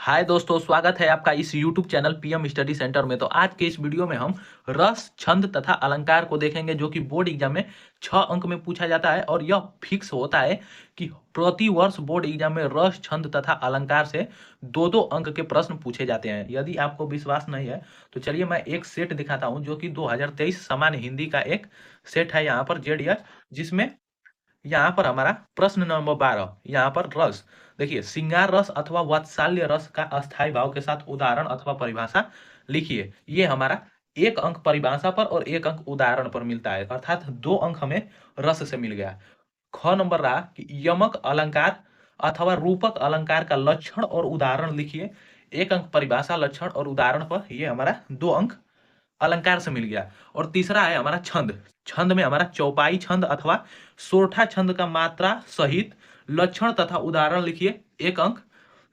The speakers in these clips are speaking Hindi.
हाय दोस्तों, स्वागत है आपका इस YouTube channel PM study centre में। तो आज के इस वीडियो में हम रस, छंद तथा अलंकार को देखेंगे, जो कि बोर्ड एग्जाम में 6 अंक में पूछा जाता है। और यह फिक्स होता है कि प्रति वर्ष बोर्ड एग्जाम में रस, छंद तथा अलंकार से दो दो अंक के प्रश्न पूछे जाते हैं। यदि आपको विश्वास नहीं है तो चलिए मैं एक सेट दिखाता हूँ, जो कि 2023 सामान्य हिंदी का एक सेट है यहाँ पर जेडीएस, जिसमें यहाँ पर हमारा प्रश्न नंबर 12, यहाँ पर रस देखिए, श्रृंगार रस अथवा वात्सल्य रस का अस्थायी भाव के साथ उदाहरण अथवा परिभाषा लिखिए। ये हमारा 1 अंक परिभाषा पर और 1 अंक उदाहरण पर मिलता है, अर्थात 2 अंक हमें रस से मिल गया। ख नंबर रहा कि यमक अलंकार अथवा रूपक अलंकार का लक्षण और उदाहरण लिखिए। 1 अंक परिभाषा, लक्षण और उदाहरण पर, ये हमारा 2 अंक अलंकार से मिल गया। और तीसरा है हमारा छंद। छंद में हमारा चौपाई छंद अथवा सोरठा छंद का मात्रा सहित लक्षण तथा उदाहरण लिखिए। 1 अंक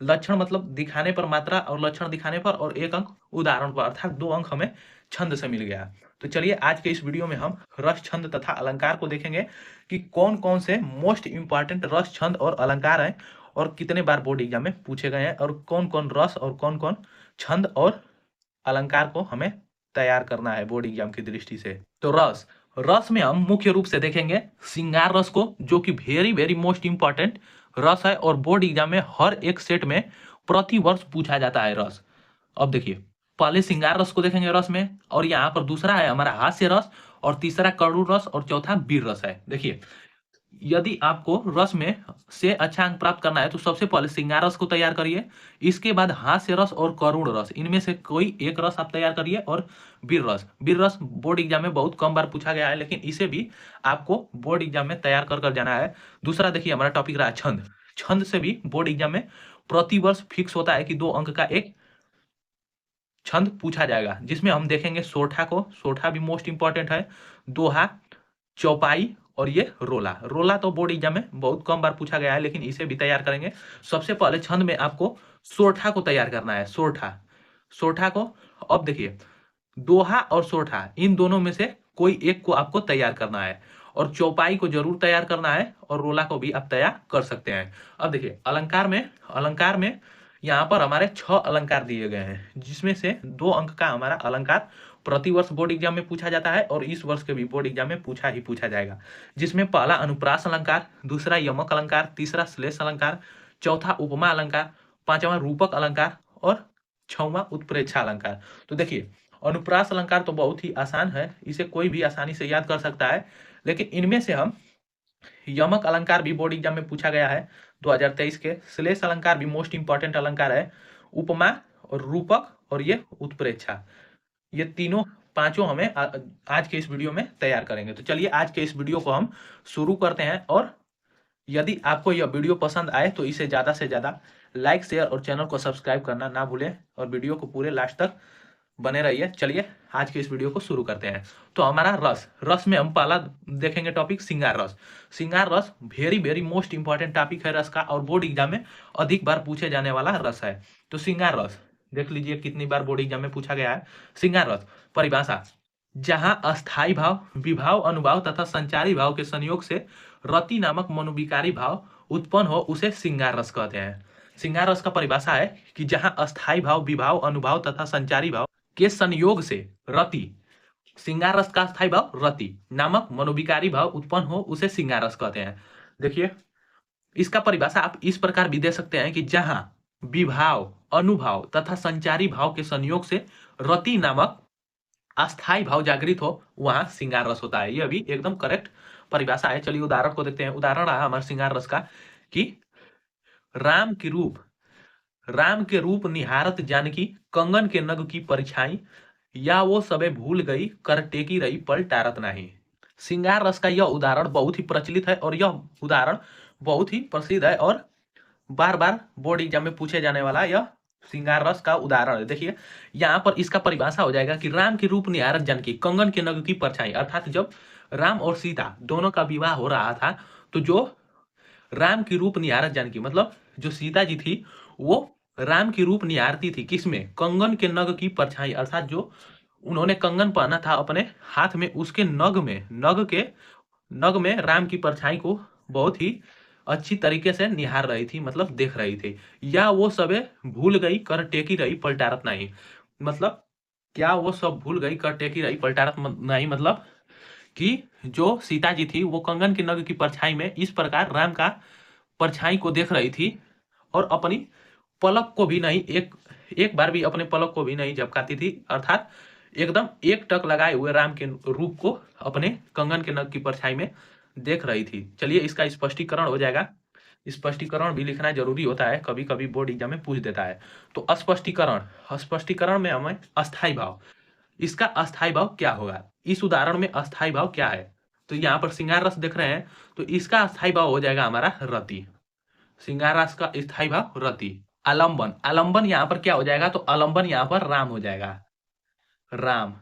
लक्षण मतलब दिखाने पर मात्रा, और लक्षण दिखाने पर, और 1 अंक उदाहरण पर, अर्थात 2 अंक हमें छंद से मिल गया। तो चलिए आज के इस वीडियो में हम रस, छंद तथा अलंकार को देखेंगे कि कौन कौन से मोस्ट इंपॉर्टेंट रस, छंद और अलंकार हैं, और कितने बार बोर्ड एग्जाम में पूछे गए हैं, और कौन कौन रस और कौन कौन छंद और अलंकार को हमें तैयार करना है बोर्ड एग्जाम की दृष्टि से। तो रस रस में हम मुख्य रूप से देखेंगे श्रृंगार रस को, जो कि वेरी वेरी मोस्ट इंपॉर्टेंट रस है, और बोर्ड एग्जाम में हर एक सेट में प्रति वर्ष पूछा जाता है रस। अब देखिए, पहले श्रृंगार रस को देखेंगे रस में, और यहाँ पर दूसरा है हमारा हास्य रस, और तीसरा करुण रस, और चौथा वीर रस है। देखिए, यदि आपको रस में से अच्छा अंक प्राप्त करना है तो सबसे पहले श्रृंगार रस को तैयार करिए। इसके बाद हास्य रस और करुण रस, इनमें से कोई एक रस आप तैयार करिए। और वीर रस बोर्ड एग्जाम में बहुत कम बार पूछा गया है, लेकिन इसे भी आपको बोर्ड एग्जाम में तैयार कर जाना है। दूसरा देखिए, हमारा टॉपिक रहा छंद। छंद से भी बोर्ड एग्जाम में प्रतिवर्ष फिक्स होता है कि 2 अंक का एक छंद पूछा जाएगा, जिसमें हम देखेंगे सोरठा को। सोरठा भी मोस्ट इंपॉर्टेंट है। दोहा, चौपाई, और ये रोला। रोला तो बोर्ड एग्जाम में बहुत कम बार पूछा गया है, लेकिन इसे भी तैयार करेंगे। सबसे पहले छंद में आपको सोरठा को तैयार करना है। सोरठा सोरठा को, अब देखिए, दोहा और सोरठा, इन दोनों में से कोई एक को आपको तैयार करना है। और चौपाई को जरूर तैयार करना है, और रोला को भी आप तैयार कर सकते हैं। अब देखिए, अलंकार में यहाँ पर हमारे 6 अलंकार दिए गए हैं, जिसमें से 2 अंक का हमारा अलंकार प्रतिवर्ष बोर्ड एग्जाम में पूछा जाता है, और इस वर्ष के भी बोर्ड एग्जाम में पूछा जाएगा। जिसमें पहला अनुप्रास अलंकार, दूसरा यमक अलंकार, तीसरा श्लेष अलंकार, चौथा उपमा अलंकार, पांचवा रूपक अलंकार, और छठवां उत्प्रेक्षा अलंकार। तो देखिए, अनुप्रास अलंकार तो बहुत ही आसान है, इसे कोई भी आसानी से याद कर सकता है। लेकिन इनमें से हम यमक अलंकार भी बोर्ड एग्जाम में पूछा गया है 2023 के। श्लेष अलंकार भी मोस्ट इंपॉर्टेंट अलंकार है। उपमा और रूपक और ये उत्प्रेक्षा, ये तीनों पांचों हमें आज के इस वीडियो में तैयार करेंगे। तो चलिए आज के इस वीडियो को हम शुरू करते हैं। और यदि आपको यह वीडियो पसंद आए तो इसे ज़्यादा से ज़्यादा लाइक, शेयर और चैनल को सब्सक्राइब करना ना भूलें, और वीडियो को पूरे लास्ट तक बने रहिए। चलिए आज के इस वीडियो को शुरू करते हैं। तो हमारा रस में हम पहला देखेंगे टॉपिक श्रृंगार रस। श्रृंगार रस very very most important topic है रस का, और बोर्ड एग्जाम में अधिक बार पूछे जाने वाला रस है। तो श्रृंगार रस देख लीजिए कितनी बार बोर्ड एग्जाम में पूछा गया है। श्रृंगार रस परिभाषा, जहां अस्थाई भाव, विभाव, अनुभाव तथा संचारी भाव के संयोग से रति नामक मनोविकारी भाव उत्पन्न हो, उसे श्रृंगार रस कहते हैं। श्रृंगार रस का परिभाषा है कि जहां अस्थाई भाव, विभाव, अनुभाव तथा संचारी भाव के संयोग से रति, श्रृंगार रस का अस्थाई भाव रति नामक मनोविकारी भाव उत्पन्न हो, उसे श्रृंगार रस कहते हैं। देखिए, इसका परिभाषा आप इस प्रकार भी दे सकते हैं कि जहां विभाव, अनुभाव तथा संचारी भाव के संयोग से रति नामक अस्थाई भाव जागृत हो, वहां श्रृंगार रस होता है। यह भी एकदम करेक्ट परिभाषा है। चलिए उदाहरण को देखते हैं। उदाहरण रहा हमारे श्रृंगार रस का कि राम के रूप निहारत जानकी, कंगन के नग की परछाई, या वो सबे भूल गई, कर टेकी रही पल टारत नाही। श्रृंगार रस का यह उदाहरण बहुत ही प्रचलित है, और यह उदाहरण बहुत ही प्रसिद्ध है, और बार बार बोर्ड एग्जाम में पूछे जाने वाला यह श्रृंगार रस का उदाहरण है। देखिए, यहाँ पर इसका परिभाषा हो जाएगा कि राम के रूप निहारत जानकी, कंगन के नग की परछाई, अर्थात जब राम और सीता दोनों का विवाह हो रहा था, तो जो राम की रूप निहारत जानकी, मतलब जो सीता जी थी, वो राम की रूप निहारती थी किसमें? कंगन के नग की परछाई, अर्थात जो उन्होंने कंगन पहना था अपने हाथ में, उसके नग में राम की परछाई को बहुत ही अच्छी तरीके से निहार रही थी, मतलब देख रही थी। या वो सबे भूल गई कर टेकी रही पलटारत नहीं, मतलब क्या वो सब भूल गई कर टेकी रही पलटारत नहीं, मतलब कि जो सीता जी थी वो कंगन के नग की परछाई में इस प्रकार राम का परछाई को देख रही थी और अपनी पलक को भी नहीं, एक एक बार भी अपने पलक को भी नहीं झपकाती थी, अर्थात एकदम एक टक लगाए हुए राम के रूप को अपने कंगन के नग की परछाई में देख रही थी। चलिए इसका स्पष्टीकरण हो जाएगा। स्पष्टीकरण भी लिखना जरूरी होता है, कभी कभी बोर्ड एग्जाम में पूछ देता है। तो स्पष्टीकरण, स्पष्टीकरण में हमें अस्थाई भाव, इसका अस्थाई भाव क्या होगा, इस उदाहरण में अस्थाई भाव क्या है। तो यहाँ पर श्रृंगार रस देख रहे हैं, तो इसका अस्थाई भाव हो जाएगा हमारा रति। श्रृंगार रस का स्थाई भाव रति। आलंबन, आलंबन यहाँ पर क्या हो जाएगा, तो आलंबन यहाँ पर राम हो जाएगा, राम।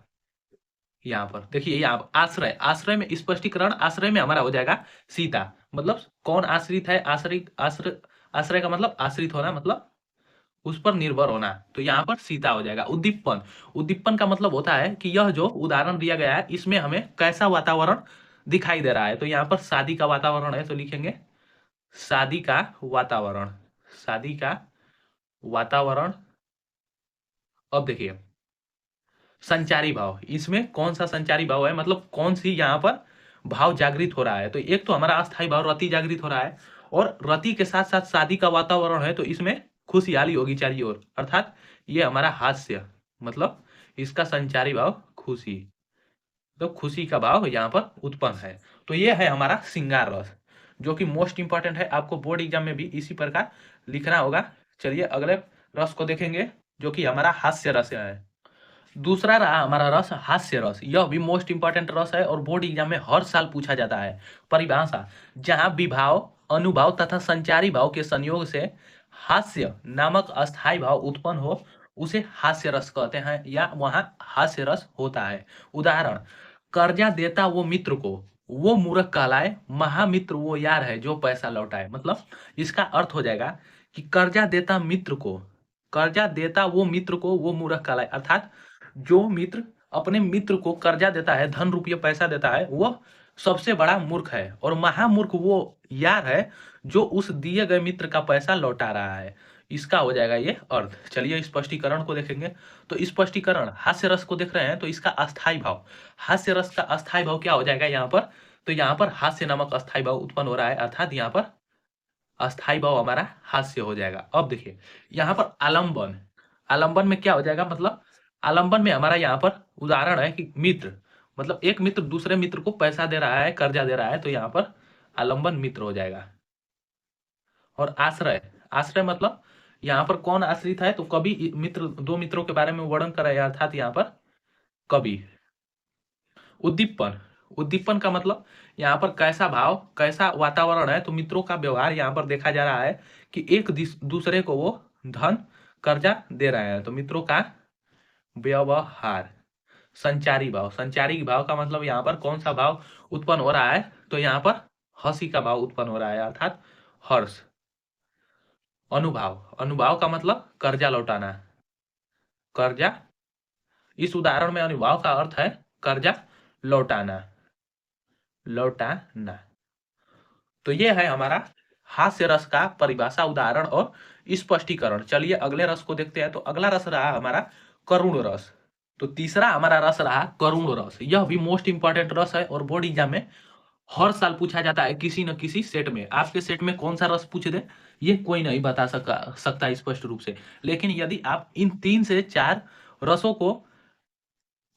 यहाँ पर देखिए, यहाँ पर आश्रय, आश्रय में स्पष्टीकरण, आश्रय में हमारा हो जाएगा सीता। मतलब कौन आश्रित है, आश्रित आश्रय, आश्रय का मतलब आश्रित होना, मतलब उस पर निर्भर होना, तो यहाँ पर सीता हो जाएगा। उद्दीपन, उद्दीपन का मतलब होता है कि यह जो उदाहरण दिया गया है इसमें हमें कैसा वातावरण दिखाई दे रहा है। तो यहाँ पर शादी का वातावरण है, तो लिखेंगे शादी का वातावरण, शादी का वातावरण। अब देखिए संचारी भाव, इसमें कौन सा संचारी भाव है, मतलब कौन सी यहाँ पर भाव जागृत हो रहा है। तो एक तो हमारा अस्थाई भाव रति जागृत हो रहा है, और रति के साथ साथ शादी का वातावरण है, तो इसमें खुशहाली होगी चारों ओर, अर्थात ये हमारा हास्य, मतलब इसका संचारी भाव खुशी, तो खुशी का भाव यहाँ पर उत्पन्न है। तो ये है हमारा श्रृंगार रस, जो कि मोस्ट इंपॉर्टेंट है, आपको बोर्ड एग्जाम में भी इसी प्रकार लिखना होगा। चलिए अगले रस को देखेंगे, जो कि हमारा हास्य रस है। दूसरा रहा हमारा रस हास्य रस, यह भी मोस्ट इंपॉर्टेंट रस है और बोर्ड एग्जाम में हर साल पूछा जाता है। परिभाषा, जहां विभाव, अनुभाव तथा संचारी भाव के संयोग से हास्य नामक अस्थाई भाव उत्पन्न हो, उसे हास्य रस कहते हैं, या वहां हास्य रस होता है। उदाहरण, कर्जा देता वो मित्र को वो मूर्ख कहलाए, महामित्र वो यार है जो पैसा लौटाए। मतलब इसका अर्थ हो जाएगा कि कर्जा देता मित्र को, कर्जा देता वो मित्र को वो मूर्ख कहलाए, अर्थात जो मित्र अपने मित्र को कर्जा देता है, धन रुपये पैसा देता है, वो सबसे बड़ा मूर्ख है, और महामूर्ख वो यार है जो उस दिए गए मित्र का पैसा लौटा रहा है। इसका हो जाएगा ये अर्थ। चलिए स्पष्टीकरण को देखेंगे। तो स्पष्टीकरण, हास्य रस को देख रहे हैं, तो इसका अस्थाई भाव, हास्य रस का अस्थाई भाव क्या हो जाएगा यहाँ पर, तो यहाँ पर हास्य नामक अस्थाई भाव उत्पन्न हो रहा है, अर्थात यहाँ पर अस्थाई भाव हमारा हास्य हो जाएगा। अब देखिए यहाँ पर आलंबन, आलंबन में क्या हो जाएगा, मतलब आलंबन में हमारा यहाँ पर उदाहरण है कि मित्र, मतलब एक मित्र दूसरे मित्र को पैसा दे रहा है, कर्जा दे रहा है, तो यहाँ पर आलंबन मित्र हो जाएगा। और आश्रय, आश्रय मतलब यहाँ पर कौन आश्रित है, तो कवि मित्र, दो मित्रों के बारे में वर्णन कर रहा है, अर्थात यहाँ पर कवि। उद्दीपन, उद्दीपन का मतलब यहाँ पर कैसा भाव, कैसा वातावरण है, तो मित्रों का व्यवहार यहाँ पर देखा जा रहा है कि एक दूसरे को वो धन कर्जा दे रहे हैं, तो मित्रों का व्यवहार। संचारी भाव, संचारी भाव का मतलब यहाँ पर कौन सा भाव उत्पन्न हो रहा है, तो यहाँ पर हंसी का भाव उत्पन्न हो रहा है, अर्थात हर्ष। अनुभाव, अनुभाव का मतलब कर्जा लौटाना, कर्जा, इस उदाहरण में अनुभाव का अर्थ है कर्जा लौटाना, लौटाना। तो ये है हमारा हास्य रस का परिभाषा, उदाहरण और स्पष्टीकरण। चलिए अगले रस को देखते हैं। तो अगला रस रहा हमारा करुण रस। तो तीसरा हमारा रस रहा करुण रस, यह भी मोस्ट इंपॉर्टेंट रस है और बोर्ड एग्जाम में हर साल पूछा जाता है किसी न किसी सेट में। आपके सेट में कौन सा रस पूछ दे ये कोई नहीं बता सकता स्पष्ट रूप से, लेकिन यदि आप इन 3 से 4 रसों को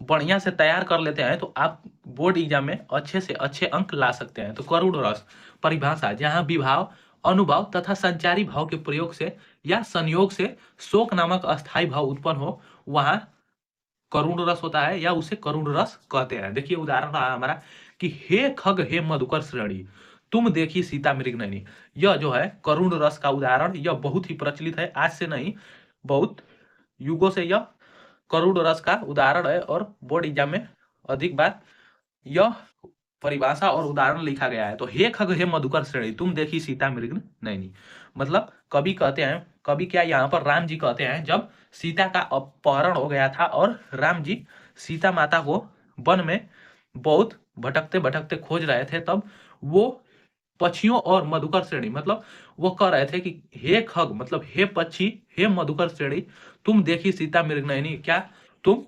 बढ़िया से तैयार कर लेते हैं तो आप बोर्ड एग्जाम में अच्छे से अच्छे अंक ला सकते हैं। तो करुण रस परिभाषा, जहां विभाव, अनुभाव तथा संचारी भाव के प्रयोग से या संयोग से शोक नामक अस्थाई भाव उत्पन्न हो, वहां करुण रस होता है, या उसे करुण रस कहते हैं। देखिए उदाहरण रहा हमारा कि हे खग हे मधुकर श्रेणी, तुम देखी सीता मृगनयनी। यह जो है करुण रस का उदाहरण, यह बहुत ही प्रचलित है, आज से नहीं बहुत युगों से यह करुण रस का उदाहरण है, और बोर्ड एग्जाम में अधिक बार यह परिभाषा और उदाहरण लिखा गया है। तो हे खग हे मधुकर श्रेणी, तुम देखी सीता मृग नैनी, मतलब कवि कहते हैं, कवि क्या यहाँ पर राम जी कहते हैं, जब सीता का अपहरण हो गया था और राम जी सीता माता को वन में बहुत भटकते भटकते खोज रहे थे, तब वो पक्षियों और मधुकर श्रेणी, मतलब वो कह रहे थे कि हे खग मतलब हे पक्षी, हे मधुकर श्रेणी, तुम देखी सीता मृग नयनी, क्या तुम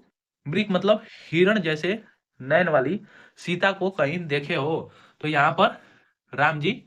मृग मतलब हिरण जैसे नयन वाली सीता को कहीं देखे हो। तो यहाँ पर राम जी,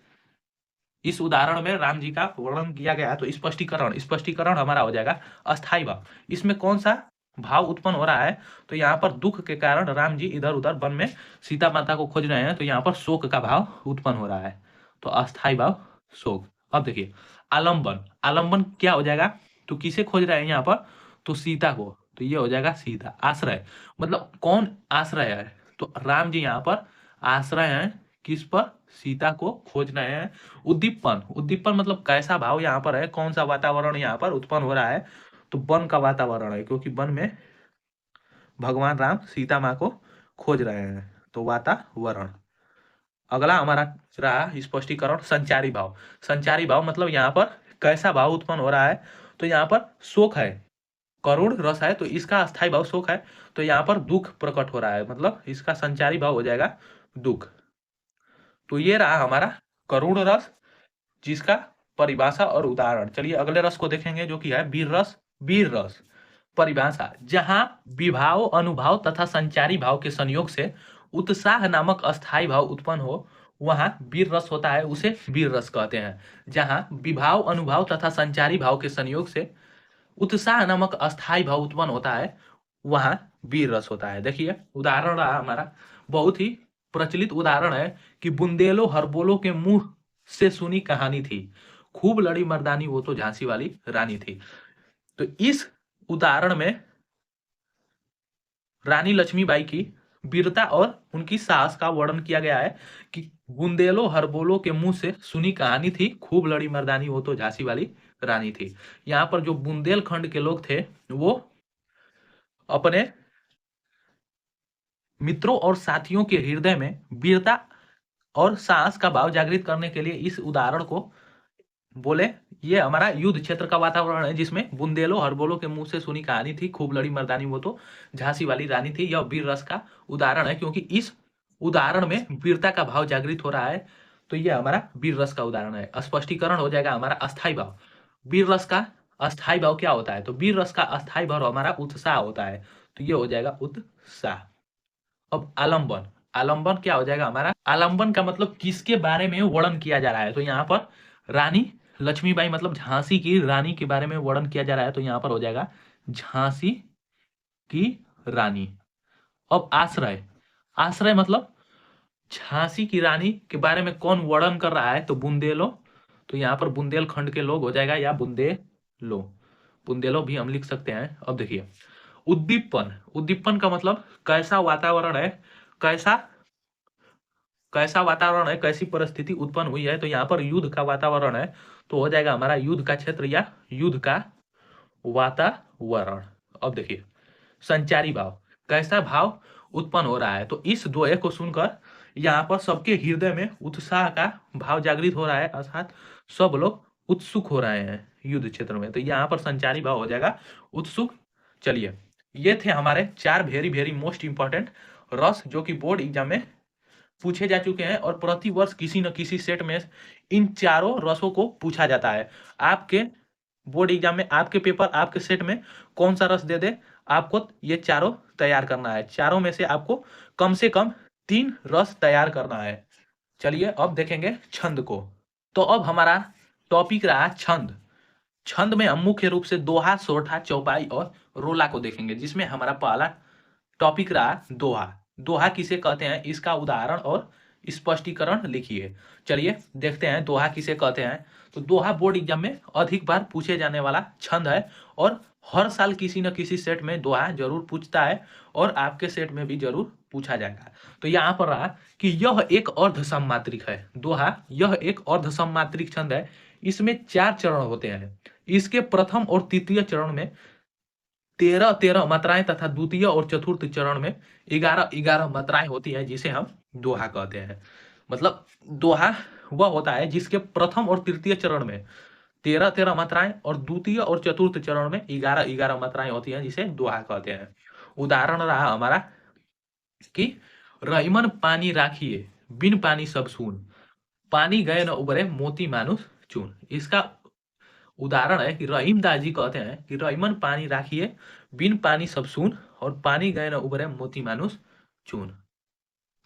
इस उदाहरण में राम जी का वर्णन किया गया है। तो स्पष्टीकरण, स्पष्टीकरण हमारा हो जाएगा अस्थाई भाव। इसमें कौन सा भाव उत्पन्न हो रहा है? तो यहाँ पर दुख के कारण राम जी इधर उधर वन में सीता माता को खोज रहे हैं, तो यहाँ पर शोक का भाव उत्पन्न हो रहा है। तो अस्थाई भाव शोक। अब देखिए आलम्बन, आलम्बन क्या हो जाएगा? तो किसे खोज रहे हैं यहाँ पर? तो सीता को, तो ये हो जाएगा सीता। आश्रय मतलब कौन आश्रय है? तो राम जी यहाँ पर आश्रय हैं किस पर? सीता को खोज रहे हैं। उद्दीपन, उद्दीपन मतलब कैसा भाव यहाँ पर है, कौन सा वातावरण यहाँ पर उत्पन्न हो रहा है? तो वन का वातावरण है, क्योंकि वन में भगवान राम सीता माँ को खोज रहे हैं, तो वातावरण। अगला हमारा रहा स्पष्टीकरण संचारी भाव। संचारी भाव मतलब यहाँ पर कैसा भाव उत्पन्न हो रहा है? तो यहाँ पर शोक है, करुण रस है, तो इसका अस्थाई भाव शोक है। तो यहाँ पर दुख प्रकट हो रहा है, मतलब इसका संचारी भाव हो जाएगा दुख। तो ये रहा हमारा करुण रस, जिसका परिभाषा और उदाहरण। चलिए अगले रस को देखेंगे जो कि है वीर रस। वीर रस परिभाषा, जहां विभाव, अनुभाव तथा संचारी भाव के संयोग से उत्साह नामक अस्थाई भाव उत्पन्न हो, वहां वीर रस होता है, उसे वीर रस कहते हैं। जहां विभाव, अनुभाव तथा संचारी भाव के संयोग से उत्साह नामक अस्थाई भाव उत्पन्न होता है, वहां वीर रस होता है। देखिए उदाहरण रहा हमारा, बहुत ही प्रचलित उदाहरण है कि बुंदेलो हरबोलो के मुंह से सुनी कहानी थी, खूब लड़ी मर्दानी वो तो झांसी वाली रानी थी। तो इस उदाहरण में रानी लक्ष्मीबाई की वीरता और उनकी साहस का वर्णन किया गया है कि बुंदेलो हरबोलो के मुंह से सुनी कहानी थी, खूब लड़ी मर्दानी वो तो झांसी वाली रानी थी। यहाँ पर जो बुंदेलखंड के लोग थे वो अपने मित्रों और साथियों के हृदय में वीरता और साहस का भाव जागृत करने के लिए इस उदाहरण को बोले। ये हमारा युद्ध क्षेत्र का वातावरण है, जिसमें बुंदेलो हरबोलो के मुंह से सुनी कहानी थी, खूब लड़ी मर्दानी वो तो झांसी वाली रानी थी। यह वीर रस का उदाहरण है, क्योंकि इस उदाहरण में वीरता का भाव जागृत हो रहा है। तो ये हमारा वीर रस का उदाहरण है। स्पष्टीकरण हो जाएगा हमारा अस्थाई भाव। वीर रस का अस्थाई भाव क्या होता है? तो वीर रस का अस्थाई भाव हमारा उत्साह होता है, तो ये हो जाएगा उत्साह। अब आलम्बन, आलम्बन क्या हो जाएगा हमारा? आलम्बन का मतलब किसके बारे में वर्णन किया जा रहा है? तो यहाँ पर रानी लक्ष्मीबाई मतलब झांसी की रानी के बारे में वर्णन किया जा रहा है, तो यहाँ पर हो जाएगा झांसी की रानी। अब आश्रय, आश्रय मतलब झांसी की रानी के बारे में कौन वर्णन कर रहा है? तो बुंदेलो, तो यहाँ पर बुंदेलखंड के लोग हो जाएगा, या बुंदेलो, बुंदेलो भी हम लिख सकते हैं। अब देखिए उद्दीपन, उद्दीपन का मतलब कैसा वातावरण है, कैसा कैसा वातावरण है, कैसी परिस्थिति उत्पन्न हुई है? तो यहाँ पर युद्ध का वातावरण है, तो हो जाएगा हमारा युद्ध का क्षेत्र या युद्ध का वातावरण। अब देखिए संचारी भाव, कैसा भाव उत्पन्न हो रहा है? तो इस दोहे को सुनकर यहाँ पर सबके हृदय में उत्साह का भाव जागृत हो रहा है, अर्थात सब लोग उत्सुक हो रहे हैं युद्ध क्षेत्र में। तो यहाँ पर संचारी भाव हो जाएगा उत्सुक। चलिए ये थे हमारे 4 वेरी वेरी मोस्ट इंपॉर्टेंट रस, जो कि बोर्ड एग्जाम में पूछे जा चुके हैं, और प्रति वर्ष किसी न किसी सेट में इन चारों रसों को पूछा जाता है। आपके बोर्ड एग्जाम में, आपके पेपर, आपके सेट में कौन सा रस दे दे, आपको ये चारों तैयार करना है। चारों में से कम 3 रस तैयार करना है। चलिए अब देखेंगे छंद को। तो अब हमारा टॉपिक रहा छंद। छंद में हम मुख्य रूप से दोहा, सोरठा, चौपाई और रोला को देखेंगे, जिसमें हमारा पहला टॉपिक रहा दोहा। दोहा किसे कहते हैं, इसका उदाहरण और स्पष्टीकरण लिखिए। चलिए देखते हैं दोहा किसे कहते हैं। तो दोहा बोर्ड एग्जाम में अधिक बार पूछे जाने वाला छंद है, और हर साल किसी न किसी सेट में दोहा जरूर पूछता है, और आपके सेट में भी जरूर पूछा जाएगा। तो यहाँ पर रहा कि यह एक अर्ध सम्मात्रिक है। दोहा यह एक अर्ध सम्मात्रिक छंद है। इसमें 4 चरण होते हैं। इसके प्रथम और तृतीय चरण में 13 मात्राएं तथा द्वितीय और चतुर्थ चरण में 11 मात्राएं होती है, जिसे हम दोहा कहते हैं। मतलब दोहा वह होता है जिसके प्रथम और तृतीय चरण में 13 मात्राएं और द्वितीय और चतुर्थ चरण में 11 मात्राएं होती हैं, जिसे दोहा कहते हैं। उदाहरण रहा हमारा कि रहीमन पानी राखिए, बिन पानी सब सून, पानी गए न उबरे मोती मानुष चून। इसका उदाहरण है कि रहीम दास जी कहते हैं कि रहीमन पानी राखिए बिन पानी सब सून, और पानी गए न उबरे मोती मानुष चून।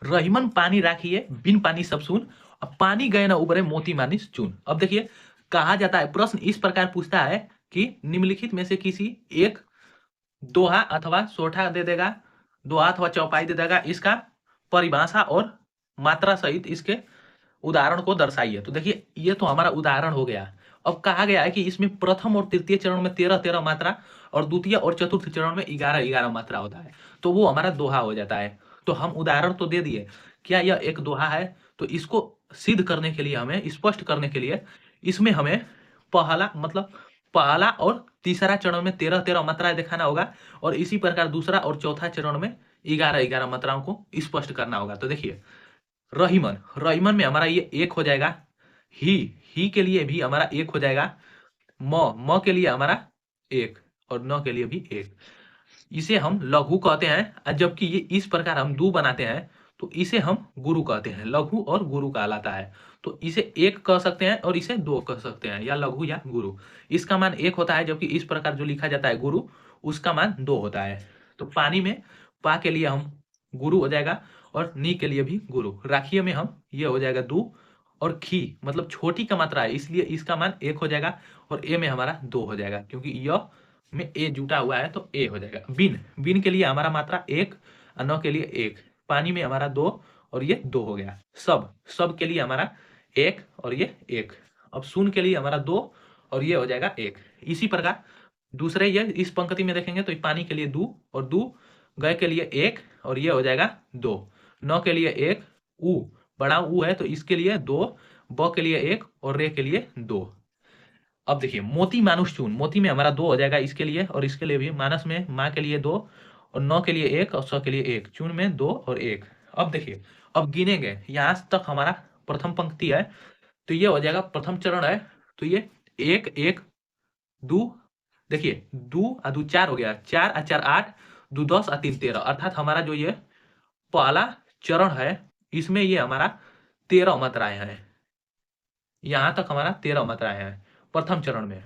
रहीमन पानी राखिए बिन पानी सब सून, और पानी गए न उबरे मोती मानुष चून। अब देखिए कहा जाता है, प्रश्न इस प्रकार पूछता है कि निम्नलिखित में से किसी एक दोहा अथवा सोठा दे देगा, दोहा अथवा चौपाई दे देगा, इसका परिभाषा और मात्रा सहित इसके उदाहरण को दर्शाइए। तो देखिए ये तो हमारा उदाहरण हो गया। अब कहा गया है कि इसमें प्रथम और तृतीय चरण में 13-13 मात्रा और द्वितीय और चतुर्थ चरण में 11-11 मात्रा होता है, तो वो हमारा दोहा हो जाता है। तो हम उदाहरण तो दे दिए, क्या यह एक दोहा है? तो इसको सिद्ध करने के लिए, हमें स्पष्ट करने के लिए, इसमें हमें पहला और तीसरा चरण में 13-13 मात्राएं दिखाना होगा, और इसी प्रकार दूसरा और चौथा चरण में 11-11 मात्राओं को स्पष्ट करना होगा। तो देखिए रहीमन में हमारा ये एक हो जाएगा, ही के लिए भी हमारा एक हो जाएगा, म के लिए हमारा एक, और न के लिए भी एक। इसे हम लघु कहते हैं, जबकि ये इस प्रकार हम दू बनाते हैं तो इसे हम गुरु कहते हैं। लघु और गुरु कहलाता है। तो इसे एक कह सकते हैं और इसे दो कह सकते हैं, या लघु या गुरु। इसका मान एक होता है, जबकि इस प्रकार जो लिखा जाता है गुरु, उसका मान दो होता है। तो पानी में पा के लिए हम गुरु हो जाएगा, और नी के लिए भी गुरु। राखिए में हम ये हो जाएगा दू, और खी मतलब छोटी का मात्रा है, इसलिए इसका मान एक हो जाएगा, और ए में हमारा दो हो जाएगा, क्योंकि य में ए जुटा हुआ है तो ए हो जाएगा। बिन के लिए हमारा मात्रा एक, और न के लिए एक। पानी में हमारा दो, और ये दो हो गया। सब के लिए हमारा एक, और ये एक। अब शून्य के लिए हमारा दो, और ये हो जाएगा एक। इसी प्रकार दूसरे ये इस पंक्ति में देखेंगे तो पानी के लिए दू, और दू गए के लिए एक, और ये हो जाएगा दो। न के लिए एक, ऊ बड़ा ऊ है तो इसके लिए दो, ब के लिए एक, और रे के लिए दो। अब देखिए मोती मानुष चून, मोती में हमारा दो हो जाएगा इसके लिए और इसके लिए भी। मानस में माँ के लिए दो, और नौ के लिए एक, और स के लिए एक। चून में दो और एक। अब देखिए अब गिनेंगे, यहाँ तक हमारा प्रथम पंक्ति है, तो ये हो जाएगा प्रथम चरण है। तो ये एक एक दू, देखिए दू आ दू चार हो गया, 4 आ 4 8, 2 10 आ 3 13। अर्थात हमारा जो ये पहला चरण है, इसमें ये हमारा 13 मात्राएं हैं। यहाँ तक हमारा 13 मात्राएं हैं प्रथम चरण में।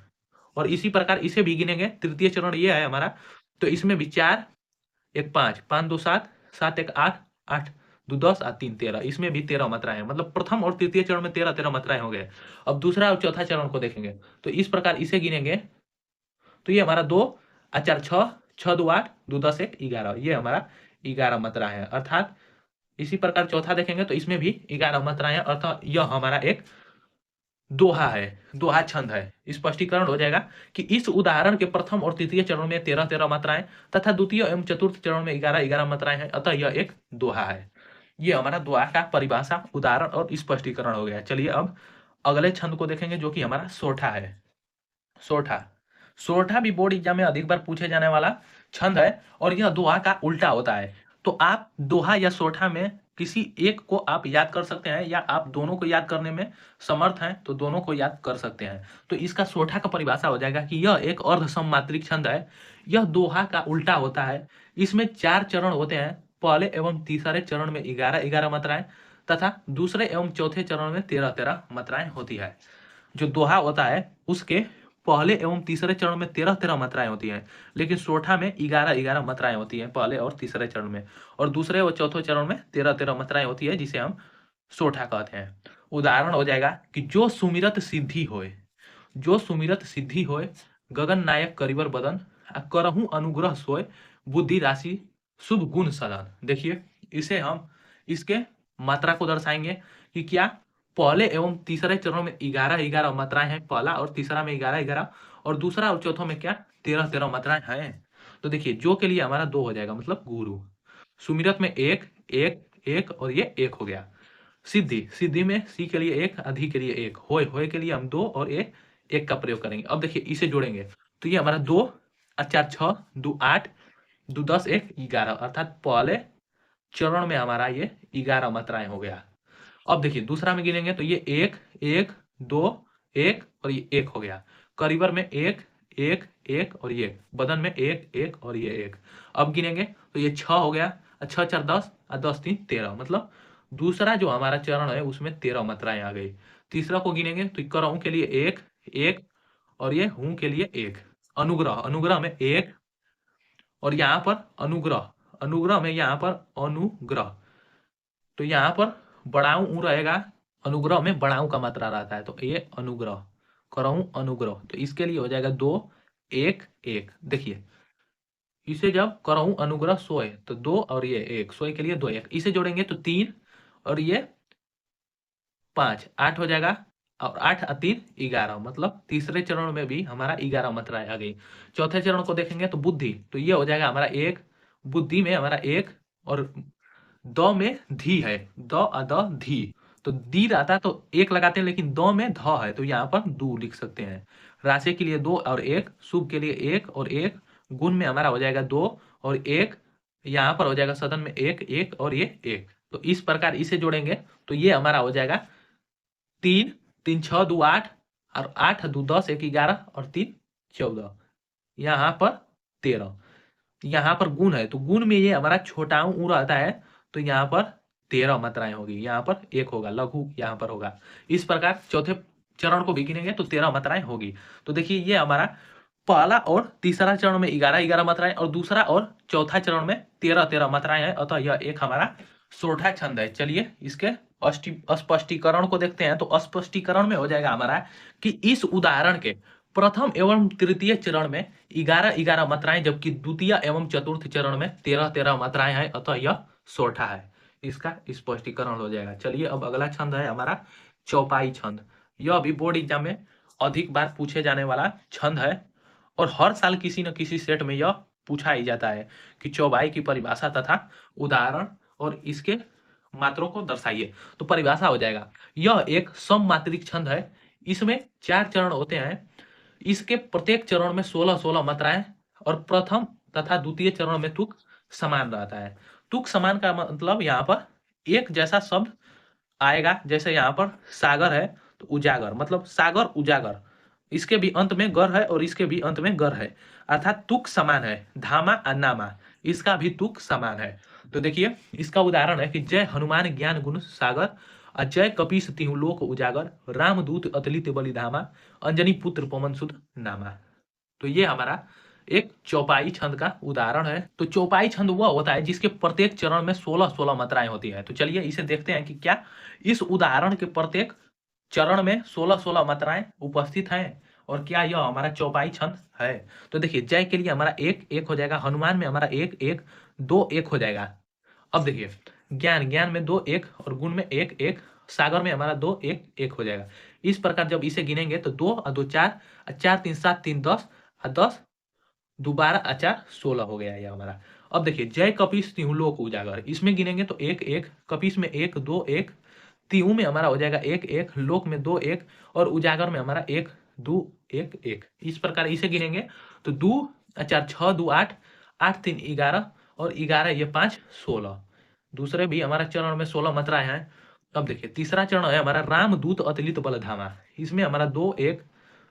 और इसी प्रकार इसे भी गिनेंगे, तृतीय चरण ये है हमारा, तो इसमें भी 4 1 5, 5 2 7, 7 1 8, 8 2 10 और 3 13। इसमें भी 13 मात्राएं हैं, मतलब प्रथम और तृतीय चरण में 13-13 मात्राएं हो गए। अब दूसरा और चौथा चरण को देखेंगे तो इस प्रकार इसे गिनेंगे, तो ये हमारा 2 और 4 6, 6 2 8, 2 10 1 11, ये हमारा 11 मात्रा है। अर्थात इसी प्रकार चौथा देखेंगे तो इसमें भी 11 मात्राएं हैं, अर्थात यह हमारा एक दोहा है, दोहा छंद है। स्पष्टीकरण हो जाएगा कि इस उदाहरण के प्रथम और तृतीय चरण में 13-13 मात्राएं तथा द्वितीय एवं चतुर्थ चरण में 11-11 मात्राएं हैं, अतः यह एक दोहा है। ये हमारा दोहा का परिभाषा, उदाहरण और स्पष्टीकरण हो गया। चलिए अब अगले छंद को देखेंगे, जो कि हमारा सोठा है। सोठा भी बोर्ड एग्जाम में अधिक बार पूछे जाने वाला छंद है, और यह दोहा का उल्टा होता है। तो आप दोहा या सोठा में किसी एक को आप याद कर सकते हैं, या आप दोनों को याद करने में समर्थ हैं तो दोनों को याद कर सकते हैं। तो इसका सोठा का परिभाषा हो जाएगा कि यह एक अर्ध सममात्रिक छंद है। यह दोहा का उल्टा होता है। इसमें 4 चरण होते हैं। पहले एवं तीसरे चरण में 11-11 मात्राएं तथा दूसरे एवं चौथे चरण में 13-13 मात्राएं होती है। जो दोहा होता है उसके पहले एवं तीसरे चरण में 13-13 मात्राएं होती हैं, लेकिन सोठा में 11-11 मात्राएं होती हैं पहले और तीसरे चरण में, और दूसरे और चौथे चरण में 13-13 मात्राएं होती है, जिसे हम सोठा कहते हैं। उदाहरण हो जाएगा कि जो सुमिरत सिद्धि होय, गगन नायक करिवर बदन, आ करहु अनुग्रह सोय, बुद्धि राशि शुभ गुण सदन। देखिए इसे हम इसके मात्रा को दर्शाएंगे कि क्या पहले एवं तीसरे चरणों में 11-11 मात्राएं हैं, पहला और तीसरा में 11-11, और दूसरा और चौथा में क्या 13-13 मात्राएं हैं। तो देखिए जो के लिए हमारा 2 हो जाएगा, मतलब गुरु। सुमिरत में 1 1 1, और ये 1 हो गया। सिद्धि में सी के लिए 1, अधि के लिए 1, होय के लिए हम 2 और 1 का प्रयोग करेंगे। अब देखिए इसे जोड़ेंगे तो ये हमारा 2 और 4 6, 2 8, 2 10 1 11, अर्थात पहले चरण में हमारा ये 11 मात्राएं हो गया। अब देखिए दूसरा में गिनेंगे तो ये 1 1 2 1, और ये 1 हो गया। करिवर में 1 1 1, और ये बदन में 1 1, और ये 1। अब गिनेंगे तो ये 6 हो गया, 6 4 10, और 10 3 13, मतलब दूसरा जो हमारा चरण है उसमें 13 मात्राएं आ गई। तीसरा को गिनेंगे तो करऊ के लिए एक, एक, और ये हूं के लिए एक। अनुग्रह, अनुग्रह में एक, और यहाँ पर अनुग्रह, अनुग्रह में यहाँ पर अनुग्रह, तो यहाँ पर बड़ाऊ ऊ रहेगा, अनुग्रह में बड़ाऊ का मात्रा रहता है, तो ये अनुग्रह, करऊ अनुग्रह, तो इसके लिए हो जाएगा 2 1 1। देखिए इसे जब करऊं अनुग्रह सोए तो 2 और ये 1, सोए के लिए 2 1, इसे जोड़ेंगे तो 3 और ये 5, 8 हो जाएगा, और 8 और 3 11, मतलब तीसरे चरण में भी हमारा 11 मात्राएं आ गई। चौथे चरण को देखेंगे तो बुद्धि, तो ये हो जाएगा हमारा 1, बुद्धि में हमारा 1, और द में धी है, द और द धी, तो दी रहता तो 1 लगाते हैं, लेकिन द में ध है तो यहाँ पर 2 लिख सकते हैं। राशि के लिए 2 और 1, शुभ के लिए 1 और 1, गुण में हमारा हो जाएगा 2 और 1, यहाँ पर हो जाएगा सदन में 1 1 और ये 1, तो इस प्रकार इसे जोड़ेंगे तो ये हमारा हो जाएगा 3 3 6 2 8, और 8 2 10 1 11, और 3 14, यहाँ पर 13। यहाँ पर गुण है तो गुण में ये हमारा छोटा ऊ रहता है, तो यहाँ पर 13 मात्राएं होगी, यहाँ पर 1 होगा, लघु यहाँ पर होगा। इस प्रकार चौथे चरण को भी गिनेंगे तो 13 मात्राएं होगी। तो देखिए ये हमारा पहला और तीसरा चरण में 11 11 मात्राएं, और दूसरा और चौथा चरण में 13 13 मात्राएं हैं, अतः यह एक हमारा सोरठा छंद है। चलिए इसके स्पष्टीकरण को देखते हैं। तो स्पष्टीकरण में हो जाएगा हमारा कि इस उदाहरण के प्रथम एवं तृतीय चरण में 11 11 मात्राएं, जबकि द्वितीय एवं चतुर्थ चरण में 13 13 मात्राएं हैं, अतः यह सोरठा है। इसका स्पष्टीकरण हो जाएगा। चलिए अब अगला छंद है हमारा चौपाई छंद। यह भी बोर्ड एग्जाम में अधिक बार पूछे जाने वाला छंद है, और हर साल किसी न किसी सेट में यह पूछा ही जाता है कि चौपाई की परिभाषा तथा उदाहरण और इसके मात्रों को दर्शाइए। तो परिभाषा हो जाएगा, यह एक सममात्रिक छंद है, इसमें 4 चरण होते हैं, इसके प्रत्येक चरण में 16 16 मात्राएं, और प्रथम तथा द्वितीय चरण में तुक समान रहता है। तुक समान का मतलब यहाँ पर एक जैसा शब्द आएगा, जैसे यहाँ पर सागर है तो उजागर, मतलब सागर उजागर, इसके भी अंत में गर है और इसके भी अंत में गर है, अर्थात तुक समान है। धामा और नामा, इसका भी तुक समान है। तो देखिए इसका उदाहरण है कि जय हनुमान ज्ञान गुण सागर, अजय कपीस तिहु लोक उजागर, रामदूत अतलित बलिधामा, अंजनी पुत्र पवन सुत नामा। तो ये हमारा एक चौपाई छंद का उदाहरण है। तो चौपाई छंद वह होता है जिसके प्रत्येक चरण में 16 16 मात्राएं होती है। तो चलिए इसे देखते हैं कि क्या इस उदाहरण के प्रत्येक चरण में 16 16 मात्राएं उपस्थित हैं, और क्या यह हमारा चौपाई छंद है। तो देखिए जय के लिए हमारा 1 1 हो जाएगा, हनुमान में हमारा 1 1 2 1 हो जाएगा। अब देखिए ज्ञान, ज्ञान में 2 1, और गुण में 1 1, सागर में हमारा 2 1 1 हो जाएगा। इस प्रकार जब इसे गिनेंगे तो 2 और 2 4, 4 3 7 3 10, और 10 दोबारा 4 16 हो गया ये हमारा। अब देखिए जय कपीस तिहु लोक उजागर, इसमें गिनेंगे तो 1 1, कपीस में 1 2 1, तिहु में हमारा हो जाएगा 1 1, लोक में 2 1, और उजागर में हमारा 1 2 1 1। इस प्रकार इसे गिनेंगे तो 2 4 6 2 8, 8 3 11, और 11 ये 5 16। दूसरे भी हमारा चरण में 16 मात्राएं हैं। अब देखिए तीसरा चरण है हमारा रामदूत अतिलित बलधामा, इसमें हमारा 2 1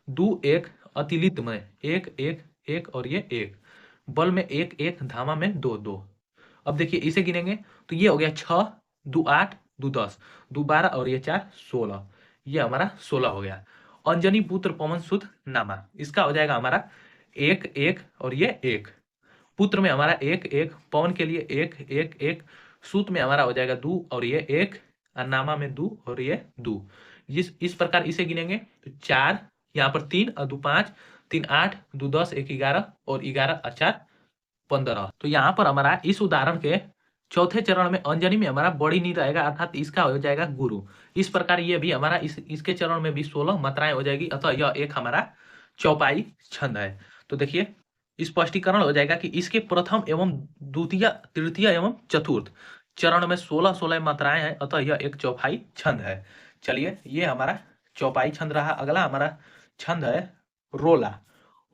2 1, अतिलित में 1 1 1, और ये 1, बल में 1 1, धामा में 2 2। अब देखिए इसे गिनेंगे तो ये हो गया 6 2 8 2 10, 2 12, और ये 4 16, ये हमारा 16 हो गया। अंजनी पुत्र पवन सुत नामा, इसका हो जाएगा हमारा 1 1, और ये 1, पुत्र में हमारा 1 1, पवन के लिए 1 1 1, सूत में हमारा हो जाएगा 2, और ये 1, और नामा में 2, और ये 2। इस प्रकार इसे गिनेंगे तो 4, यहाँ पर 3 और 2 5, 3 8, 2 10, 1 11, और 11 और 4 15। तो यहाँ पर हमारा इस उदाहरण के चौथे चरण में अंजनी में हमारा बड़ी नहीं रहेगा, अर्थात इसका हो जाएगा गुरु। इस प्रकार ये भी हमारा इसके चरण में भी 16 मात्राएं हो जाएगी, अतः यह एक हमारा चौपाई छंद है। तो देखिए स्पष्टीकरण हो जाएगा कि इसके प्रथम एवं द्वितीय तृतीय एवं चतुर्थ चरण में 16 16 मात्राएं हैं, अतः यह एक चौपाई छंद है। चलिए ये हमारा चौपाई छंद रहा। अगला हमारा छंद है रोला।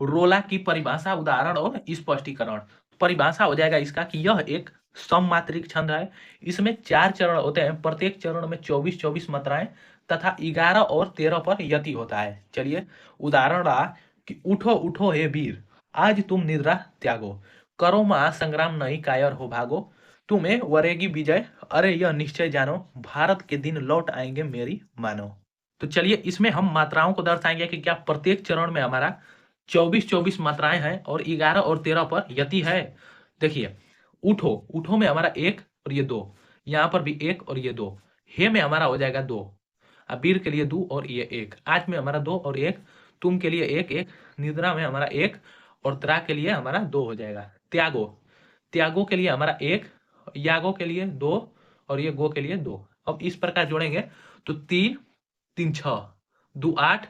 रोला की परिभाषा, उदाहरण और स्पष्टीकरण। परिभाषा हो जाएगा इसका कि यह एक सममात्रिक छंद है, इसमें 4 चरण होते हैं, प्रत्येक चरण में 24 24 मात्राएं तथा 11 और 13 पर यति होता है। चलिए उदाहरण रहा कि उठो उठो हे वीर, आज तुम निद्रा त्यागो, करो महासंग्राम नहीं कायर हो भागो, तुम्हें वरेगी विजय, अरे यह निश्चय जानो, भारत के दिन लौट आएंगे मेरी मानो। तो चलिए इसमें हम मात्राओं को दर्शाएंगे कि क्या प्रत्येक चरण में हमारा 24-24 मात्राएं हैं और 11 और 13 पर यति है। देखिए उठो, उठो में हमारा 1 और ये 2, यहाँ पर भी 1 और ये 2, हे में हमारा हो जाएगा 2, अबीर के लिए 2 और ये 1, आज में हमारा 2 और 1, तुम के लिए 1 1, निद्रा में हमारा 1 और त्रा के लिए हमारा 2 हो जाएगा। त्यागो, त्यागो के लिए हमारा 1, यागो के लिए 2 और ये गो के लिए 2। अब इस प्रकार जोड़ेंगे तो 3 3 6 2 8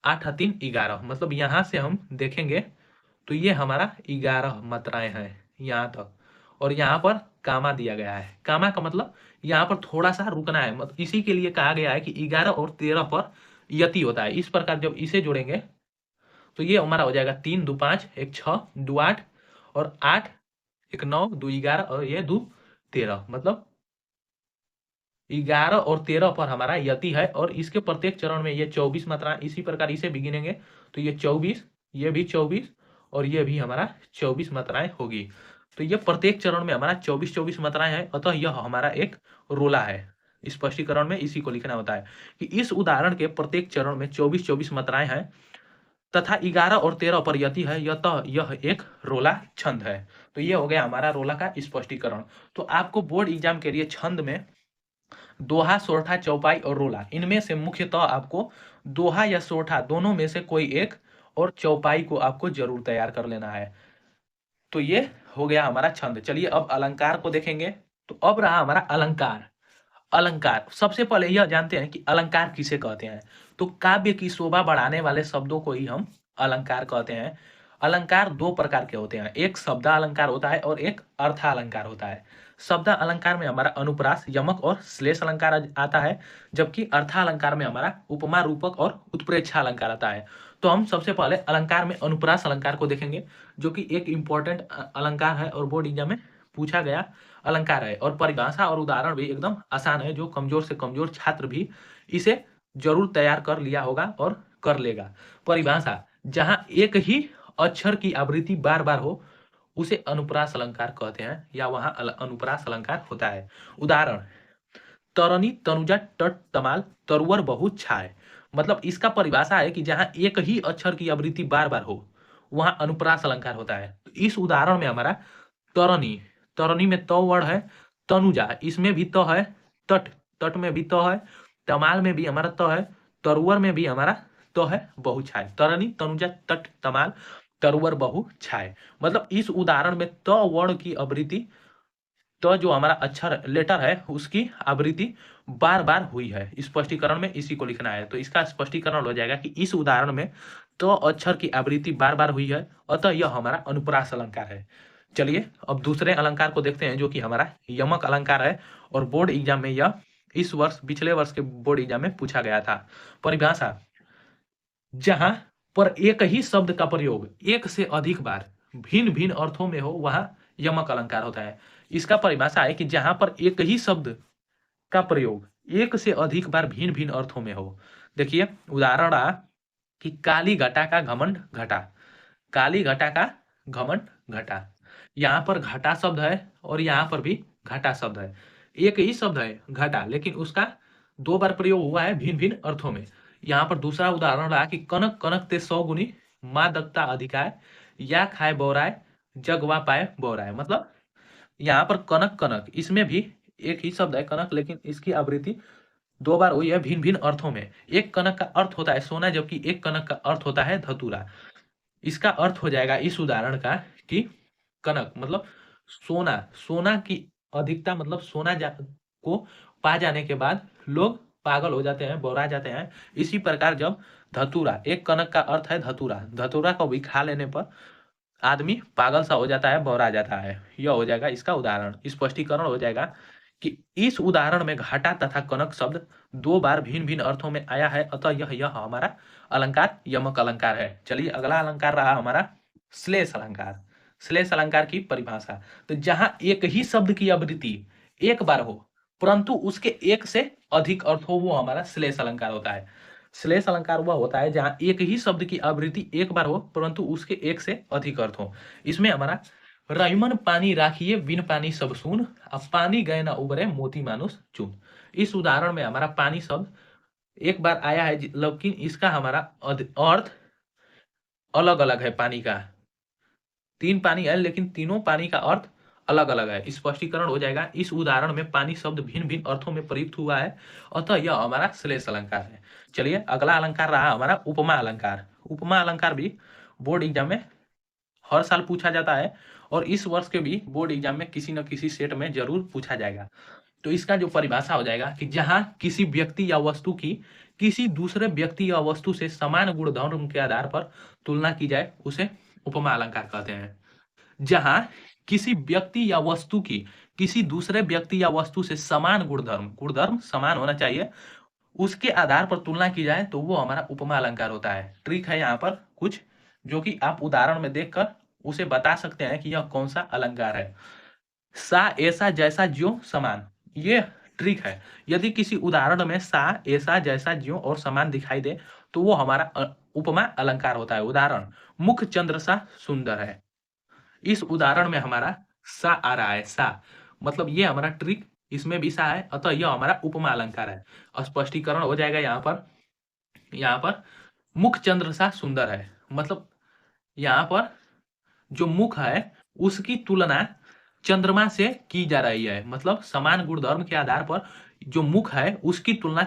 8 3 11, मतलब यहां से हम देखेंगे तो ये हमारा 11 मात्राएं हैं यहाँ तक, और यहाँ पर कामा दिया गया है। कामा का मतलब यहाँ पर थोड़ा सा रुकना है, मतलब इसी के लिए कहा गया है कि 11 और 13 पर यति होता है। इस प्रकार जब इसे जोड़ेंगे तो ये हमारा हो जाएगा 3 2 5 1 6 2 8 और 8 1 9 2 11 और ये 2 13, मतलब 11 और 13 पर हमारा यति है। और इसके प्रत्येक चरण में ये 24 मात्रा, इसी प्रकार इसे भी गिनेंगे तो ये 24, ये भी 24 और ये भी हमारा 24 मात्राएं होगी। तो ये प्रत्येक चरण में हमारा 24-24 मात्राएं हैं, अतः यह हमारा एक रोला है। स्पष्टीकरण में इसी को लिखना होता है कि इस उदाहरण के प्रत्येक चरण में 24-24 मात्राएं हैं तथा 11 और 13 पर यति है, यह एक रोला छंद है। तो ये हो गया हमारा रोला का स्पष्टीकरण। तो आपको बोर्ड एग्जाम के लिए छंद में दोहा, सोरठा, चौपाई और रोला, इनमें से मुख्यतः आपको दोहा या सोरठा दोनों में से कोई एक और चौपाई को आपको जरूर तैयार कर लेना है। तो ये हो गया हमारा छंद। चलिए अब अलंकार को देखेंगे। तो अब रहा हमारा अलंकार। अलंकार, सबसे पहले यह जानते हैं कि अलंकार किसे कहते हैं। तो काव्य की शोभा बढ़ाने वाले शब्दों को ही हम अलंकार कहते हैं। अलंकार दो प्रकार के होते हैं, एक शब्द अलंकार होता है और एक अर्थालंकार होता है। शब्द अलंकार में हमारा अनुप्रास, यमक और श्लेष अलंकार आता है, जबकि अर्थालंकार में हमारा उपमा, रूपक और उत्प्रेक्षा अलंकार आता है। तो हम सबसे पहले अलंकार में अनुप्रास अलंकार को देखेंगे, जो कि एक इंपॉर्टेंट अलंकार है और बोर्ड एग्जाम में पूछा गया अलंकार है। और परिभाषा और उदाहरण भी एकदम आसान है, जो कमजोर से कमजोर छात्र भी इसे जरूर तैयार कर लिया होगा और कर लेगा। परिभाषा, जहां एक ही अक्षर की आवृत्ति बार बार हो उसे अनुप्रास अलंकार कहते हैं, या वहां अनुप्रास अलंकार होता है। उदाहरण, तरनी तनुजा तट तमाल तरुवर बहु छाय, मतलब इसका परिभाषा है कि जहां एक ही अक्षर की आवृत्ति बार बार हो वहां अनुप्रास अलंकार होता है। तो इस उदाहरण में हमारा तरनी, तरनी में त वर्ण है, तनुजा इसमें भी त है, तट, तट में भी त है, तमाल में भी हमारा त है, तरुवर में भी हमारा त है, बहु छाय, तरनी तनुजा तट तमाल तरुवर बहु छाय, मतलब इस उदाहरण में त वर्ण की आवृत्ति, तो जो हमारा अक्षर लेटर है उसकी आवृत्ति बार बार हुई है। स्पष्टीकरण में इसी को लिखना है। तो इसका स्पष्टीकरण हो जाएगा कि इस उदाहरण में तो अक्षर की आवृत्ति बार बार हुई है, अतः यह हमारा अनुप्रास अलंकार है। चलिए अब दूसरे अलंकार को देखते हैं, जो कि हमारा यमक अलंकार है और बोर्ड एग्जाम में यह इस वर्ष, पिछले वर्ष के बोर्ड एग्जाम में पूछा गया था। परिभाषा, जहां पर एक ही शब्द का प्रयोग एक से अधिक बार भिन्न भिन्न अर्थों में हो वहां यमक अलंकार होता है। इसका परिभाषा है कि जहां पर एक ही शब्द का प्रयोग एक से अधिक बार भिन्न भिन्न अर्थों में हो। देखिए उदाहरण रहा कि काली घटा का घमंड घटा, काली घटा का घमंड घटा, यहाँ पर घटा शब्द है और यहाँ पर भी घटा शब्द है। एक ही शब्द है घटा, लेकिन उसका दो बार प्रयोग हुआ है भिन्न भिन्न अर्थों में। यहाँ पर दूसरा उदाहरण रहा कि कनक कनक ते 100 गुनी माँ दत्ता अधिकाय, या खाए बौराय जगवा पाए बौराय, मतलब यहाँ पर कनक कनक इसमें भी एक ही शब्द है कनक, लेकिन इसकी आवृत्ति दो बार हुई है भिन्न भिन्न अर्थों में। एक कनक का अर्थ होता है सोना, जबकि एक कनक का अर्थ होता है धतूरा। इसका अर्थ हो जाएगा इस उदाहरण का कि कनक मतलब सोना, सोना की अधिकता, मतलब सोना को पा जाने के बाद लोग पागल हो जाते हैं, बौरा जाते हैं। इसी प्रकार जब धतूरा, एक कनक का अर्थ है धतूरा, धतूरा को भी खा लेने पर आदमी पागल सा हो जाता है, बौरा जाता है। यह हो जाएगा इसका उदाहरण। स्पष्टीकरण हो जाएगा कि इस उदाहरण में घटा तथा कनक शब्द दो बार भिन्न भिन्न अर्थों में आया है, अतः यह हमारा अलंकार यमक अलंकार है। चलिए अगला अलंकार रहा हमारा श्लेष अलंकार। श्लेष अलंकार की परिभाषा, तो जहां एक ही शब्द की आवृत्ति एक बार हो परंतु उसके एक से अधिक अर्थ हो, वो हमारा श्लेष अलंकार होता है। श्लेष अलंकार वह होता है जहां एक ही शब्द की आवृत्ति एक बार हो परंतु उसके एक से अधिक अर्थ हो। इसमें हमारा रईमन पानी राखिए बिन पानी सब सून, अब पानी गए ना उबरे मोती मानुष चून। इस उदाहरण में हमारा पानी शब्द एक बार आया है, लेकिन इसका हमारा अर्थ अलग अलग है। पानी का 3 पानी है, लेकिन तीनों पानी का अर्थ अलग अलग है। स्पष्टीकरण हो जाएगा। इस उदाहरण में पानी शब्द भिन्न भिन्न अर्थों में प्रयुक्त हुआ है, अतः यह हमारा श्लेष अलंकार है। चलिए अगला अलंकार रहा हमारा उपमा अलंकार। उपमा अलंकार भी बोर्ड एग्जाम में हर साल पूछा जाता है, और इस वर्ष के भी बोर्ड एग्जाम में किसी न किसी सेट में जरूर पूछा जाएगा। तो इसका जो परिभाषा हो जाएगा कि जहां किसी व्यक्ति या वस्तु की किसी दूसरे व्यक्ति या वस्तु से समान गुणधर्म के आधार पर तुलना की जाए, उसे उपमा अलंकार कहते हैं। जहां किसी व्यक्ति या वस्तु की किसी दूसरे व्यक्ति या वस्तु से समान गुणधर्म समान होना चाहिए, उसके आधार पर तुलना की जाए तो वो हमारा उपमा अलंकार होता है। ट्रिक है यहाँ पर कुछ, जो कि आप उदाहरण में देखकर उसे बता सकते हैं कि यह कौन सा अलंकार है। सा ऐसा जैसा ज्यों समान, ये ट्रिक है। यदि किसी उदाहरण में सा ऐसा जैसा ज्यों और समान दिखाई दे तो वो हमारा उपमा अलंकार होता है। उदाहरण, मुख चंद्र सा सुंदर है। इस उदाहरण में हमारा सा आ रहा है, सा मतलब ये हमारा ट्रिक, इसमें भी सा है, अतः यह हमारा उपमा अलंकार है। स्पष्टीकरण हो जाएगा यहाँ पर मुख चंद्र सा सुंदर है, मतलब यहाँ पर जो मुख है उसकी तुलना चंद्रमा से की जा रही है। मतलब समान गुणधर्म के आधार पर जो मुख है उसकी तुलना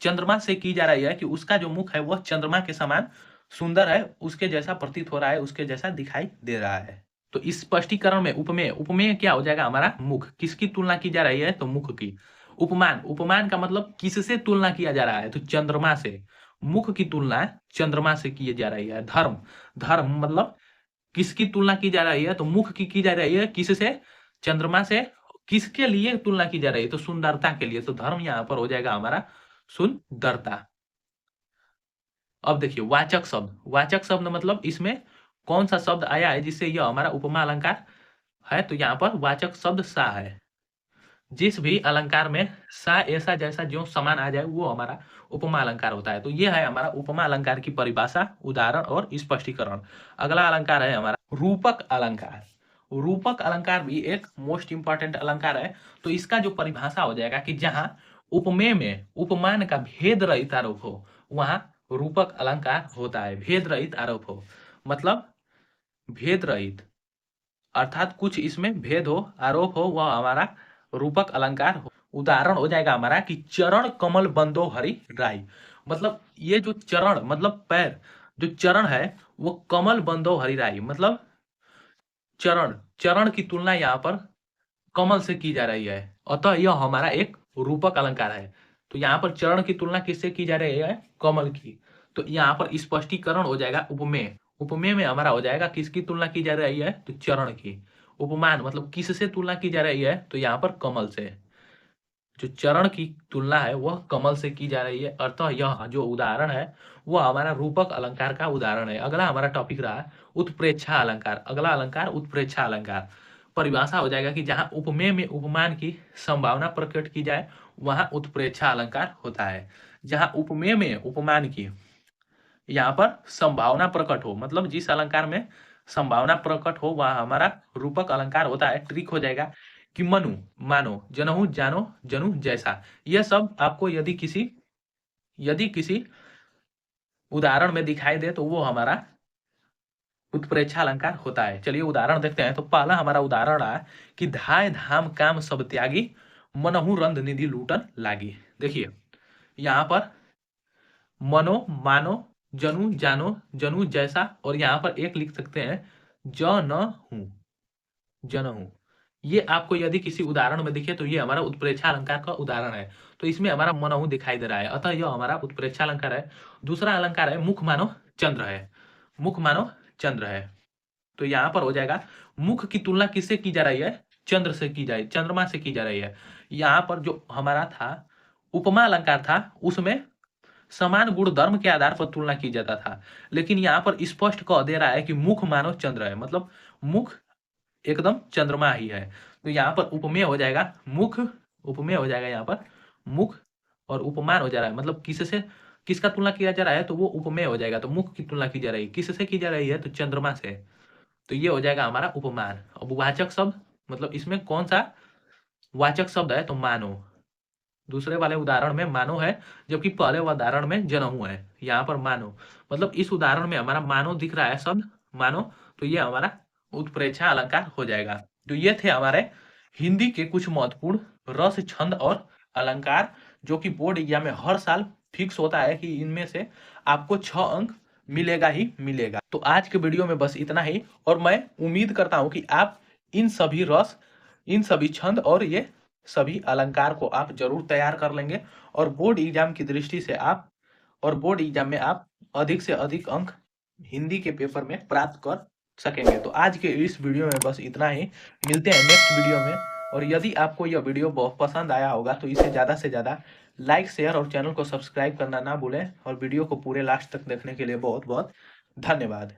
चंद्रमा से की जा रही है, कि उसका जो मुख है वह चंद्रमा के समान सुंदर है, उसके जैसा प्रतीत हो रहा है, उसके जैसा दिखाई दे रहा है। तो इस स्पष्टीकरण में उपमेय क्या हो जाएगा हमारा, मुख। किसकी तुलना की जा रही है, तो मुख की। उपमान का मतलब किससे तुलना किया जा रहा है, तो चंद्रमा से। मुख की तुलना चंद्रमा से की जा रही है। धर्म मतलब किसकी तुलना की जा रही है, तो मुख की जा रही है, किससे, चंद्रमा से। किसके लिए तुलना की जा रही है, तो सुंदरता के लिए। तो धर्म यहाँ पर हो जाएगा हमारा सुंदरता। अब देखिए वाचक शब्द मतलब इसमें कौन सा शब्द आया है जिससे यह हमारा उपमा अलंकार है, तो यहाँ पर वाचक शब्द सा है। जिस भी अलंकार में सा ऐसा जैसा जो समान आ जाए वो हमारा उपमा अलंकार होता है। तो ये है हमारा उपमा अलंकार की परिभाषा, उदाहरण और स्पष्टीकरण। अगला अलंकार है हमारा रूपक अलंकार। रूपक अलंकार भी एक मोस्ट इंपॉर्टेंट अलंकार है। तो इसका जो परिभाषा हो जाएगा कि जहां उपमेय में उपमान का भेद रहित आरोप हो, वहां रूपक अलंकार होता है। भेद रहित आरोप हो मतलब भेद रहित, अर्थात कुछ इसमें भेद हो, आरोप हो, वह हमारा रूपक अलंकार हो। उदाहरण हो जाएगा हमारा कि चरण कमल बंदो हरि राई। मतलब ये जो चरण मतलब पैर, जो चरण है वो कमल बंदो हरि राई, मतलब चरण की तुलना यहाँ पर कमल से की जा रही है, अतः यह हमारा एक रूपक अलंकार है। तो यहाँ पर चरण की तुलना किससे की जा रही है, कमल की। तो यहाँ पर स्पष्टीकरण हो जाएगा उपमेय में हमारा हो जाएगा किसकी तुलना की जा रही है, तो चरण की। उपमान मतलब किससे तुलना की जा रही है, तो यहाँ पर कमल से। जो चरण की तुलना है वह कमल से की जा रही है, अतः यह जो उदाहरण है वह हमारा रूपक अलंकार का उदाहरण है। अगला हमारा टॉपिक रहा उत्प्रेक्षा अलंकार। अगला अलंकार उत्प्रेक्षा अलंकार। परिभाषा हो जाएगा कि जहां उपमेय में उपमान की संभावना प्रकट की जाए वहां उत्प्रेक्षा अलंकार होता है। जहां उपमेय में उपमान की यहाँ पर संभावना प्रकट हो, मतलब जिस अलंकार में संभावना प्रकट हो वह हमारा रूपक अलंकार होता है। ट्रिक हो जाएगा कि मनु मानो, जनहु जानो, जनु जैसा। यह सब आपको यदि किसी उदाहरण में दिखाई दे तो वो हमारा उत्प्रेक्षा अलंकार होता है। चलिए उदाहरण देखते हैं। तो पहला हमारा उदाहरण रहा कि धाय धाम काम सब त्यागी, मनहु रंध निधि लूटन लागी। देखिए यहाँ पर मनो मानो, जनु जानो, जनु जैसा, और यहाँ पर एक लिख सकते हैं जनहु। ये आपको यदि किसी उदाहरण में दिखे तो ये हमारा उत्प्रेक्षा अलंकार का उदाहरण है। तो इसमें हमारा मनहु दिखाई दे रहा है, अतः यह हमारा उत्प्रेक्षा अलंकार है। दूसरा अलंकार है मुख मानो चंद्र है। मुख मानो चंद्र है, तो यहाँ पर हो जाएगा मुख की तुलना किससे की जा रही है, चंद्रमा से की जा रही है। यहाँ पर जो हमारा था उपमा अलंकार था उसमें समान गुण धर्म के आधार पर तुलना की जाता था, लेकिन यहाँ पर स्पष्ट कह दे रहा है कि मुख मानो चंद्र है, मतलब मुख एकदम चंद्रमा ही है। तो यहाँ पर उपमेय हो जाएगा मुख, उपमेय हो जाएगा यहाँ पर मुख, और उपमान हो जा रहा है मतलब किसका तुलना किया जा रहा है, तो वो उपमेय हो जाएगा। तो मुख की तुलना की जा रही है, किससे की जा रही है, तो चंद्रमा से। तो ये हो जाएगा हमारा उपमान। अब वाचक शब्द मतलब इसमें कौन सा वाचक शब्द है, तो मानो। दूसरे वाले उदाहरण में मानो है, जबकि पहले उदाहरण में जनहू है। यहाँ पर मानो मतलब इस उदाहरण में हमारा मानो दिख रहा है शब्द मानो, तो ये हमारा उत्प्रेक्षा अलंकार हो जाएगा। तो ये थे हमारे हिंदी के कुछ महत्वपूर्ण रस, छंद और अलंकार, जो कि बोर्ड एग्जाम में हर साल फिक्स होता है कि इनमें से आपको 6 अंक मिलेगा ही मिलेगा। तो आज के वीडियो में बस इतना ही, और मैं उम्मीद करता हूँ कि आप इन सभी रस, इन सभी छंद और ये सभी अलंकार को आप जरूर तैयार कर लेंगे, और बोर्ड एग्जाम की दृष्टि से आप, और बोर्ड एग्जाम में आप अधिक से अधिक अंक हिंदी के पेपर में प्राप्त कर सकेंगे। तो आज के इस वीडियो में बस इतना ही, मिलते हैं नेक्स्ट वीडियो में। और यदि आपको यह वीडियो बहुत पसंद आया होगा तो इसे ज़्यादा से ज़्यादा लाइक, शेयर और चैनल को सब्सक्राइब करना ना भूलें। और वीडियो को पूरे लास्ट तक देखने के लिए बहुत बहुत धन्यवाद।